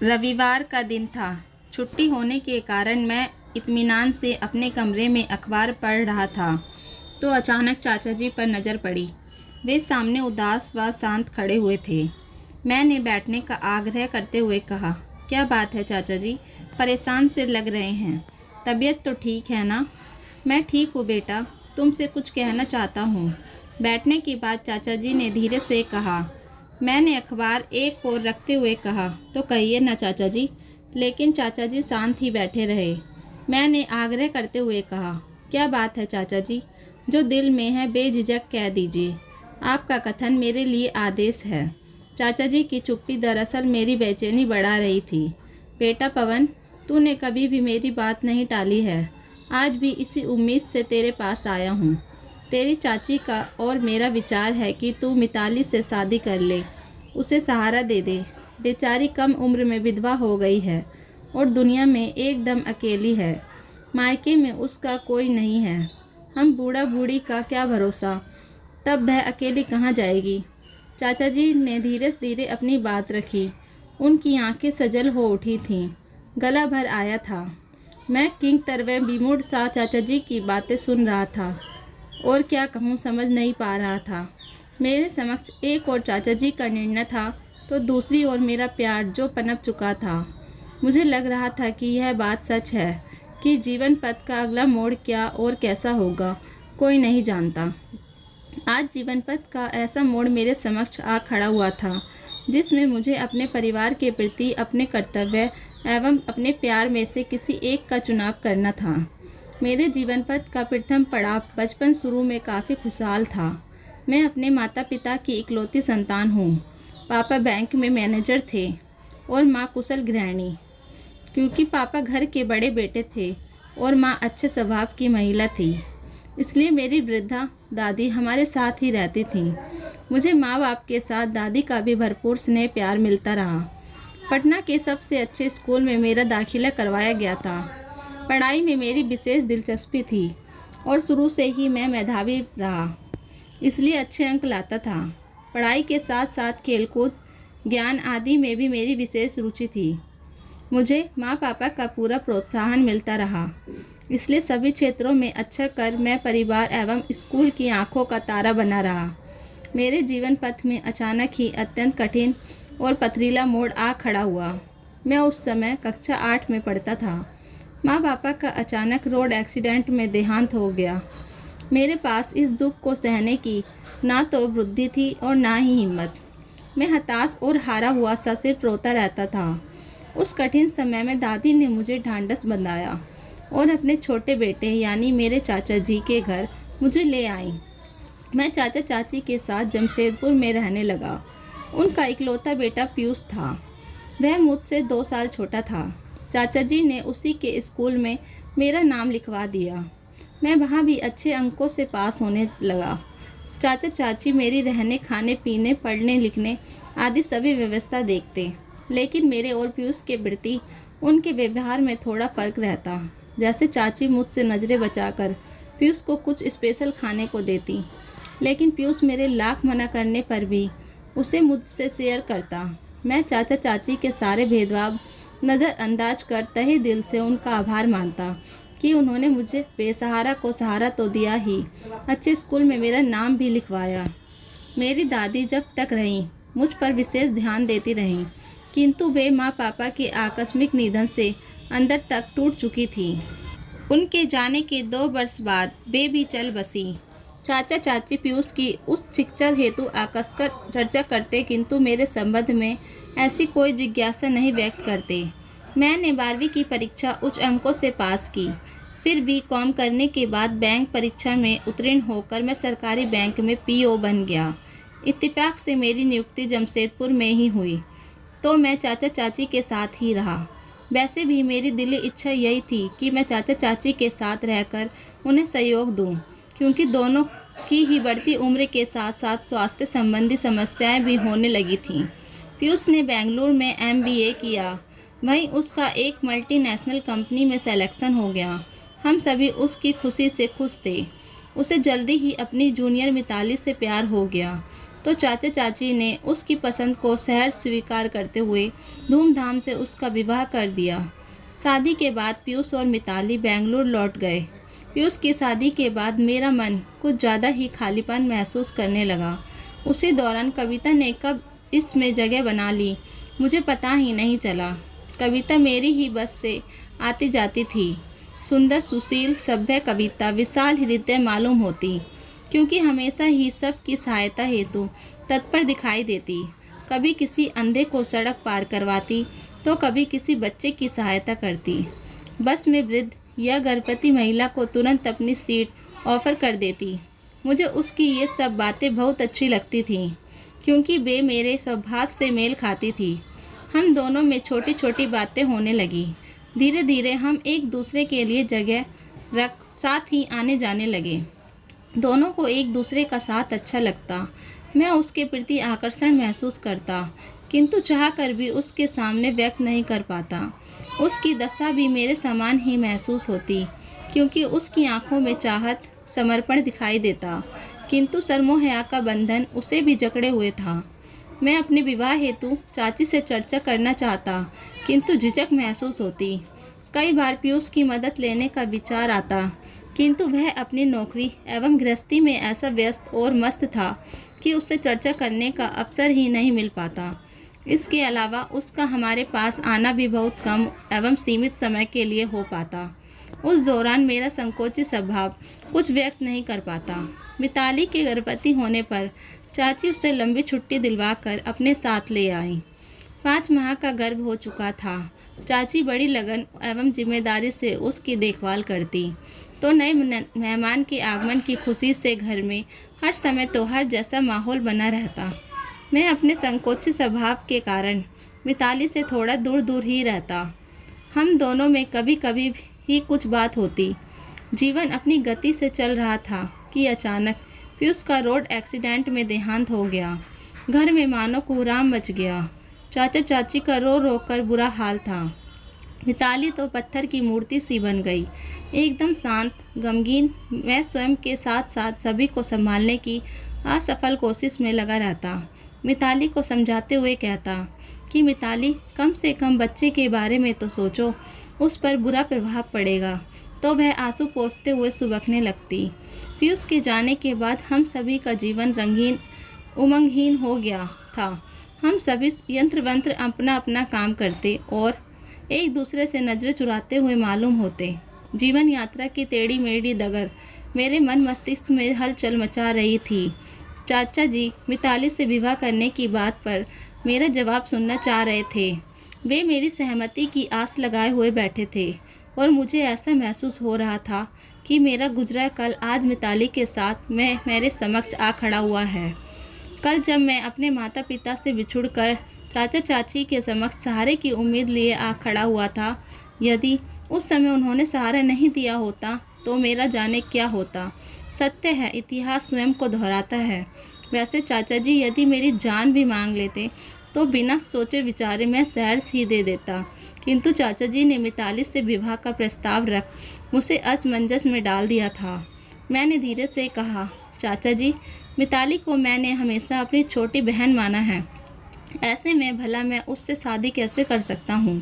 रविवार का दिन था। छुट्टी होने के कारण मैं इत्मीनान से अपने कमरे में अखबार पढ़ रहा था, तो अचानक चाचा जी पर नज़र पड़ी। वे सामने उदास व शांत खड़े हुए थे। मैंने बैठने का आग्रह करते हुए कहा, क्या बात है चाचा जी, परेशान से लग रहे हैं। तबीयत तो ठीक है ना? मैं ठीक हूँ बेटा, तुमसे कुछ कहना चाहता हूँ। बैठने के बाद चाचा जी ने धीरे से कहा। मैंने अखबार एक ओर रखते हुए कहा, तो कहिए ना चाचा जी। लेकिन चाचा जी शांत ही बैठे रहे। मैंने आग्रह करते हुए कहा, क्या बात है चाचा जी, जो दिल में है बेझिझक कह दीजिए। आपका कथन मेरे लिए आदेश है। चाचा जी की चुप्पी दरअसल मेरी बेचैनी बढ़ा रही थी। बेटा पवन, तूने कभी भी मेरी बात नहीं टाली है। आज भी इसी उम्मीद से तेरे पास आया हूँ। तेरी चाची का और मेरा विचार है कि तू मिताली से शादी कर ले, उसे सहारा दे दे। बेचारी कम उम्र में विधवा हो गई है और दुनिया में एकदम अकेली है। मायके में उसका कोई नहीं है। हम बूढ़ा बूढ़ी का क्या भरोसा, तब वह अकेली कहाँ जाएगी। चाचा जी ने धीरे धीरे अपनी बात रखी। उनकी आंखें सजल हो उठी थीं, गला भर आया था। मैं किंग तरवे विमूढ़ सा चाचा जी की बातें सुन रहा था और क्या कहूँ समझ नहीं पा रहा था। मेरे समक्ष एक और चाचा जी का निर्णय था, तो दूसरी ओर मेरा प्यार जो पनप चुका था। मुझे लग रहा था कि यह बात सच है कि जीवन पथ का अगला मोड़ क्या और कैसा होगा, कोई नहीं जानता। आज जीवन पथ का ऐसा मोड़ मेरे समक्ष आ खड़ा हुआ था, जिसमें मुझे अपने परिवार के प्रति अपने कर्तव्य एवं अपने प्यार में से किसी एक का चुनाव करना था। मेरे जीवन पथ का प्रथम पड़ाव बचपन शुरू में काफ़ी खुशहाल था। मैं अपने माता पिता की इकलौती संतान हूँ। पापा बैंक में मैनेजर थे और माँ कुशल गृहिणी। क्योंकि पापा घर के बड़े बेटे थे और माँ अच्छे स्वभाव की महिला थी, इसलिए मेरी वृद्धा दादी हमारे साथ ही रहती थी। मुझे माँ बाप के साथ दादी का भी भरपूर स्नेह प्यार मिलता रहा। पटना के सबसे अच्छे स्कूल में मेरा दाखिला करवाया गया था। पढ़ाई में मेरी विशेष दिलचस्पी थी और शुरू से ही मैं मेधावी रहा, इसलिए अच्छे अंक लाता था। पढ़ाई के साथ साथ खेलकूद, ज्ञान आदि में भी मेरी विशेष रुचि थी। मुझे माँ पापा का पूरा प्रोत्साहन मिलता रहा, इसलिए सभी क्षेत्रों में अच्छा कर मैं परिवार एवं स्कूल की आंखों का तारा बना रहा। मेरे जीवन पथ में अचानक ही अत्यंत कठिन और पथरीला मोड़ आ खड़ा हुआ। मैं उस समय कक्षा 8 में पढ़ता था। माँ पापा का अचानक रोड एक्सीडेंट में देहांत हो गया। मेरे पास इस दुख को सहने की ना तो बुद्धि थी और ना ही हिम्मत। मैं हताश और हारा हुआ सा सिर्फ रोता रहता था। उस कठिन समय में दादी ने मुझे ढांढस बंधाया और अपने छोटे बेटे यानी मेरे चाचा जी के घर मुझे ले आई। मैं चाचा चाची के साथ जमशेदपुर में रहने लगा। उनका इकलौता बेटा पीयूष था। वह मुझसे 2 साल छोटा था। चाचा जी ने उसी के स्कूल में मेरा नाम लिखवा दिया। मैं वहाँ भी अच्छे अंकों से पास होने लगा। चाचा चाची मेरी रहने खाने पीने पढ़ने लिखने आदि सभी व्यवस्था देखते, लेकिन मेरे और पीयूष के प्रति उनके व्यवहार में थोड़ा फ़र्क रहता। जैसे चाची मुझसे नज़रें बचाकर पीयूष को कुछ स्पेशल खाने को देती, लेकिन पीयूष मेरे लाख मना करने पर भी उसे मुझसे शेयर करता। मैं चाचा चाची के सारे भेदभाव नज़रअंदाज कर तहे दिल से उनका आभार मानता कि उन्होंने मुझे बेसहारा को सहारा तो दिया ही, अच्छे स्कूल में मेरा नाम भी लिखवाया। मेरी दादी जब तक रहीं मुझ पर विशेष ध्यान देती रहीं, किंतु वे माँ पापा के आकस्मिक निधन से अंदर तक टूट चुकी थी। उनके जाने के 2 वर्ष बाद वे भी चल बसी। चाचा चाची पीयूष की उस शिक्षा हेतु आकस्कर चर्चा करते, किंतु मेरे संबंध में ऐसी कोई जिज्ञासा नहीं व्यक्त करते। मैंने 12वीं की परीक्षा उच्च अंकों से पास की। फिर बीकॉम करने के बाद बैंक परीक्षा में उत्तीर्ण होकर मैं सरकारी बैंक में पीओ बन गया। इत्तेफाक से मेरी नियुक्ति जमशेदपुर में ही हुई, तो मैं चाचा चाची के साथ ही रहा। वैसे भी मेरी दिली इच्छा यही थी कि मैं चाचा चाची के साथ रहकर उन्हें सहयोग दूं, क्योंकि दोनों की ही बढ़ती उम्र के साथ साथ स्वास्थ्य संबंधी समस्याएं भी होने लगी थीं। पीयूष ने बेंगलुरु में MBA किया, वहीं उसका एक मल्टीनेशनल कंपनी में सिलेक्शन हो गया। हम सभी उसकी खुशी से खुश थे। उसे जल्दी ही अपनी जूनियर मिताली से प्यार हो गया। तो चाचा चाची ने उसकी पसंद को सहर्ष स्वीकार करते हुए धूमधाम से उसका विवाह कर दिया। शादी के बाद पीयूष और मिताली बेंगलुरु लौट गए। पीयूष की शादी के बाद मेरा मन कुछ ज़्यादा ही खालीपन महसूस करने लगा। उसी दौरान कविता ने कब इसमें जगह बना ली मुझे पता ही नहीं चला। कविता मेरी ही बस से आती जाती थी। सुंदर, सुशील, सभ्य कविता विशाल हृदय मालूम होती, क्योंकि हमेशा ही सबकी सहायता हेतु तत्पर दिखाई देती। कभी किसी अंधे को सड़क पार करवाती तो कभी किसी बच्चे की सहायता करती। बस में वृद्ध या गर्भवती महिला को तुरंत अपनी सीट ऑफर कर देती। मुझे उसकी ये सब बातें बहुत अच्छी लगती थीं, क्योंकि वे मेरे स्वभाव से मेल खाती थी। हम दोनों में छोटी छोटी बातें होने लगी। धीरे धीरे हम एक दूसरे के लिए जगह रख साथ ही आने जाने लगे। दोनों को एक दूसरे का साथ अच्छा लगता। मैं उसके प्रति आकर्षण महसूस करता, किंतु चाहकर भी उसके सामने व्यक्त नहीं कर पाता। उसकी दशा भी मेरे समान ही महसूस होती, क्योंकि उसकी आंखों में चाहत, समर्पण दिखाई देता, किंतु सरमोह का बंधन उसे भी जकड़े हुए था। मैं अपने विवाह हेतु चाची से चर्चा करना चाहता, किंतु झिझक महसूस होती। कई बार पीयूष की मदद लेने का विचार आता, किंतु वह अपनी नौकरी एवं गृहस्थी में ऐसा व्यस्त और मस्त था कि उससे चर्चा करने का अवसर ही नहीं मिल पाता। इसके अलावा उसका हमारे पास आना भी बहुत कम एवं सीमित समय के लिए हो पाता। उस दौरान मेरा संकोची स्वभाव कुछ व्यक्त नहीं कर पाता। मिताली के गर्भवती होने पर चाची उसे लंबी छुट्टी दिलवाकर अपने साथ ले आई। 5 माह का गर्भ हो चुका था। चाची बड़ी लगन एवं जिम्मेदारी से उसकी देखभाल करती, तो नए मेहमान के आगमन की खुशी से घर में हर समय त्योहार जैसा माहौल बना रहता। मैं अपने संकोची स्वभाव के कारण मिताली से थोड़ा दूर दूर ही रहता। हम दोनों में कभी कभी ही कुछ बात होती। जीवन अपनी गति से चल रहा था कि अचानक पीयूष का रोड एक्सीडेंट में देहांत हो गया। घर में मानो कोहराम मच गया। चाचा चाची का रो रो कर बुरा हाल था। मिताली तो पत्थर की मूर्ति सी बन गई, एकदम शांत, गमगीन। मैं स्वयं के साथ साथ सभी को संभालने की असफल कोशिश में लगा रहता। मिताली को समझाते हुए कहता कि मिताली, कम से कम बच्चे के बारे में तो सोचो, उस पर बुरा प्रभाव पड़ेगा। तो वह आंसू पोंछते हुए सुबकने लगती। पीयूष के जाने के बाद हम सभी का जीवन रंगीन उमंगहीन हो गया था। हम सभी यंत्र वंत्र अपना अपना काम करते और एक दूसरे से नज़रें चुराते हुए मालूम होते। जीवन यात्रा की टेढ़ी मेढ़ी डगर मेरे मन मस्तिष्क में हलचल मचा रही थी। चाचा जी मिताली से विवाह करने की बात पर मेरा जवाब सुनना चाह रहे थे। वे मेरी सहमति की आस लगाए हुए बैठे थे और मुझे ऐसा महसूस हो रहा था कि मेरा गुजरा कल आज मिताली के साथ मेरे समक्ष आ खड़ा हुआ है। कल जब मैं अपने माता पिता से बिछुड़कर चाचा चाची के समक्ष सहारे की उम्मीद लिए आ खड़ा हुआ था, यदि उस समय उन्होंने सहारा नहीं दिया होता तो मेरा जाने क्या होता। सत्य है, इतिहास स्वयं को दोहराता है। वैसे चाचा जी यदि मेरी जान भी मांग लेते तो बिना सोचे विचारे मैं सहर्ष ही दे देता, किंतु चाचा जी ने मिताली से विवाह का प्रस्ताव रख मुझे असमंजस में डाल दिया था। मैंने धीरे से कहा, चाचा जी, मिताली को मैंने हमेशा अपनी छोटी बहन माना है। ऐसे में भला मैं उससे शादी कैसे कर सकता हूँ?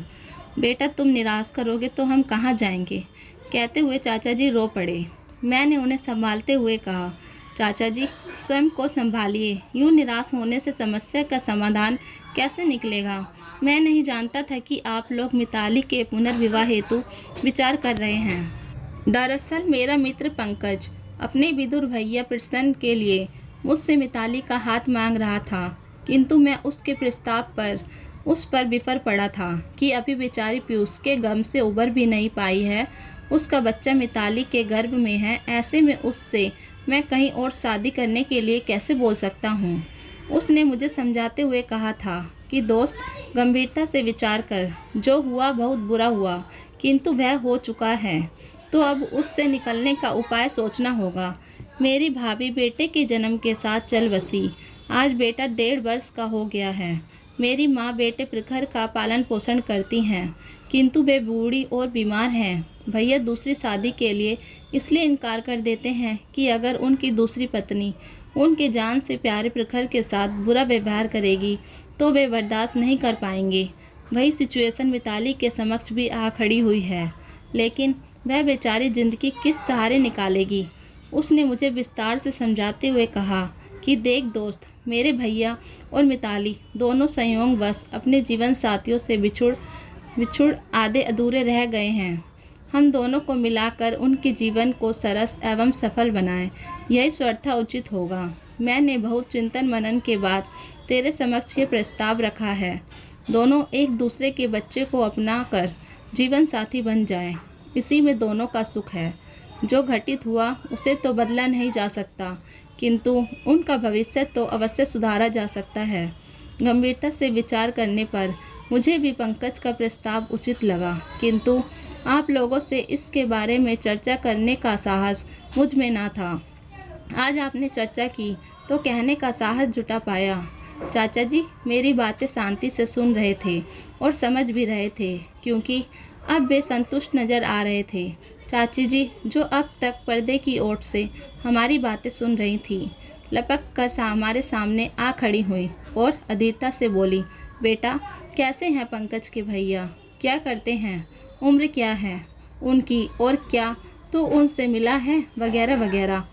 बेटा, तुम निराश करोगे तो हम कहाँ जाएंगे? कहते हुए चाचा जी रो पड़े। मैंने उन्हें संभालते हुए कहा, चाचा जी, स्वयं को संभालिए। यूँ निराश होने से समस्या का समाधान कैसे निकलेगा? मैं नहीं जानता था कि आप लोग मिताली के पुनर्विवाह हेतु विचार कर रहे हैं। दरअसल मेरा मित्र पंकज अपने विदुर भैया प्रसन्न के लिए मुझसे मिताली का हाथ मांग रहा था, किंतु मैं उसके प्रस्ताव पर उस पर विफर पड़ा था कि अभी बेचारी पीयूष के गम से उबर भी नहीं पाई है। उसका बच्चा मिताली के गर्भ में है। ऐसे में उससे मैं कहीं और शादी करने के लिए कैसे बोल सकता हूँ? उसने मुझे समझाते हुए कहा था कि दोस्त, गंभीरता से विचार कर। जो हुआ बहुत बुरा हुआ, किंतु वह हो चुका है, तो अब उससे निकलने का उपाय सोचना होगा। मेरी भाभी बेटे के जन्म के साथ चल बसी। आज बेटा 1.5 वर्ष का हो गया है। मेरी माँ बेटे प्रखर का पालन पोषण करती हैं, किंतु वे बूढ़ी और बीमार हैं। भैया दूसरी शादी के लिए इसलिए इनकार कर देते हैं कि अगर उनकी दूसरी पत्नी उनके जान से प्यारे प्रखर के साथ बुरा व्यवहार करेगी तो वे बर्दाश्त नहीं कर पाएंगे। वही सिचुएशन मिताली के समक्ष भी आ खड़ी हुई है, लेकिन वह बेचारी जिंदगी किस सहारे निकालेगी। उसने मुझे विस्तार से समझाते हुए कहा कि देख दोस्त, मेरे भैया और मिताली दोनों संयोगवश अपने जीवन साथियों से बिछुड़ आधे अधूरे रह गए हैं। हम दोनों को मिलाकर उनके जीवन को सरस एवं सफल बनाएं, यही स्वर्था उचित होगा। मैंने बहुत चिंतन मनन के बाद तेरे समक्ष ये प्रस्ताव रखा है। दोनों एक दूसरे के बच्चे को अपना कर जीवन साथी बन जाएं, इसी में दोनों का सुख है। जो घटित हुआ उसे तो बदला नहीं जा सकता, किंतु उनका भविष्य तो अवश्य सुधारा जा सकता है। गंभीरता से विचार करने पर मुझे भी पंकज का प्रस्ताव उचित लगा, किंतु आप लोगों से इसके बारे में चर्चा करने का साहस मुझ में ना था। आज आपने चर्चा की तो कहने का साहस जुटा पाया। चाचा जी मेरी बातें शांति से सुन रहे थे और समझ भी रहे थे, क्योंकि अब वे संतुष्ट नज़र आ रहे थे। चाची जी जो अब तक पर्दे की ओट से हमारी बातें सुन रही थी, लपक कर हमारे सामने आ खड़ी हुई और अधीरता से बोली, बेटा कैसे हैं पंकज के भैया, क्या करते हैं, उम्र क्या है उनकी और क्या तो उनसे मिला है, वगैरह वगैरह।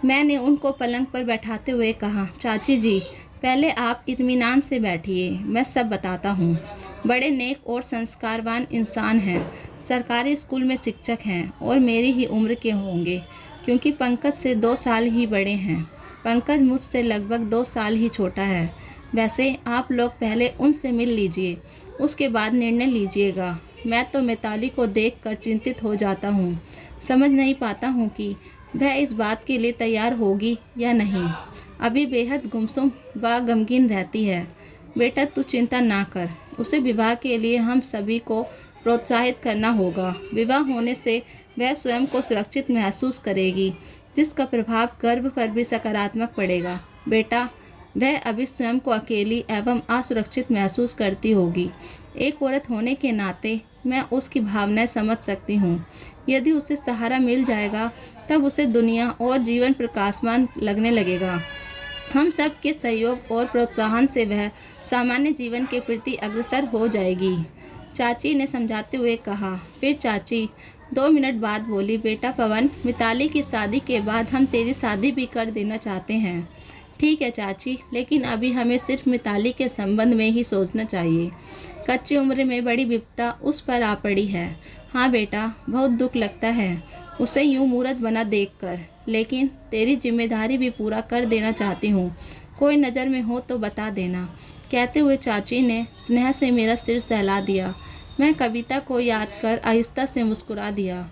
मैंने उनको पलंग पर बैठाते हुए कहा, चाची जी पहले आप इत्मीनान से बैठिए, मैं सब बताता हूँ। बड़े नेक और संस्कारवान इंसान हैं, सरकारी स्कूल में शिक्षक हैं और मेरी ही उम्र के होंगे, क्योंकि पंकज से 2 साल ही बड़े हैं। पंकज मुझसे लगभग 2 साल ही छोटा है। वैसे आप लोग पहले उनसे मिल लीजिए, उसके बाद निर्णय लीजिएगा। मैं तो मिताली को देखकर चिंतित हो जाता हूँ, समझ नहीं पाता हूँ कि वह इस बात के लिए तैयार होगी या नहीं। अभी बेहद गुमसुम व गमगीन रहती है। बेटा तू चिंता ना कर, उसे विवाह के लिए हम सभी को प्रोत्साहित करना होगा। विवाह होने से वह स्वयं को सुरक्षित महसूस करेगी, जिसका प्रभाव गर्भ पर भी सकारात्मक पड़ेगा। बेटा वह अभी स्वयं को अकेली एवं असुरक्षित महसूस करती होगी। एक औरत होने के नाते मैं उसकी भावनाएं समझ सकती हूँ। यदि उसे सहारा मिल जाएगा तब उसे दुनिया और जीवन प्रकाशमान लगने लगेगा। हम सब के सहयोग और प्रोत्साहन से वह सामान्य जीवन के प्रति अग्रसर हो जाएगी, चाची ने समझाते हुए कहा। फिर चाची 2 मिनट बाद बोली, बेटा पवन, मिताली की शादी के बाद हम तेरी शादी भी कर देना चाहते हैं। ठीक है चाची, लेकिन अभी हमें सिर्फ मिताली के संबंध में ही सोचना चाहिए। कच्ची उम्र में बड़ी विपदा उस पर आ पड़ी है। हाँ बेटा, बहुत दुख लगता है उसे यूँ मूर्त बना देखकर, लेकिन तेरी जिम्मेदारी भी पूरा कर देना चाहती हूँ। कोई नज़र में हो तो बता देना। कहते हुए चाची ने स्नेह से मेरा सिर सहला दिया। मैं कविता को याद कर आहिस्ता से मुस्कुरा दिया।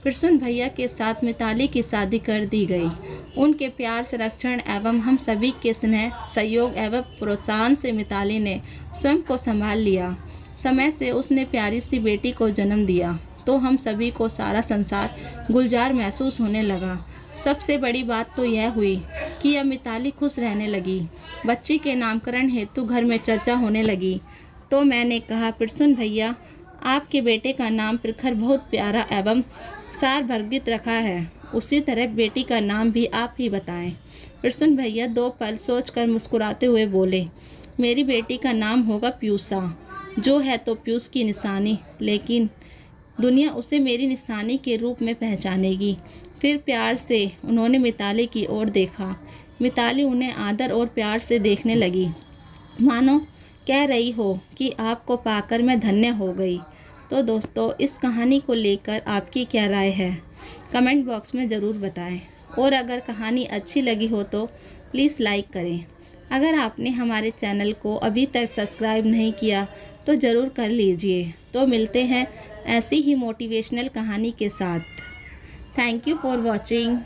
प्रसून भैया के साथ मिताली की शादी कर दी गई। उनके प्यार, संरक्षण एवं हम सभी के स्नेह, सहयोग एवं प्रोत्साहन से मिताली ने स्वयं को संभाल लिया। समय से उसने प्यारी सी बेटी को जन्म दिया तो हम सभी को सारा संसार गुलजार महसूस होने लगा। सबसे बड़ी बात तो यह हुई कि अब मिताली खुश रहने लगी। बच्ची के नामकरण हेतु घर में चर्चा होने लगी तो मैंने कहा, प्रसून भैया आपके बेटे का नाम प्रखर बहुत प्यारा एवं सारभर्गित रखा है, उसी तरह बेटी का नाम भी आप ही बताएं। प्रसून भैया 2 पल सोचकर मुस्कुराते हुए बोले, मेरी बेटी का नाम होगा प्यूसा। जो है तो प्यूस की निशानी, लेकिन दुनिया उसे मेरी निशानी के रूप में पहचानेगी। फिर प्यार से उन्होंने मिताली की ओर देखा। मिताली उन्हें आदर और प्यार से देखने लगी, मानो कह रही हो कि आपको पाकर मैं धन्य हो गई। तो दोस्तों, इस कहानी को लेकर आपकी क्या राय है, कमेंट बॉक्स में ज़रूर बताएं। और अगर कहानी अच्छी लगी हो तो प्लीज़ लाइक करें। अगर आपने हमारे चैनल को अभी तक सब्सक्राइब नहीं किया तो ज़रूर कर लीजिए। तो मिलते हैं ऐसी ही मोटिवेशनल कहानी के साथ। Thank you for watching.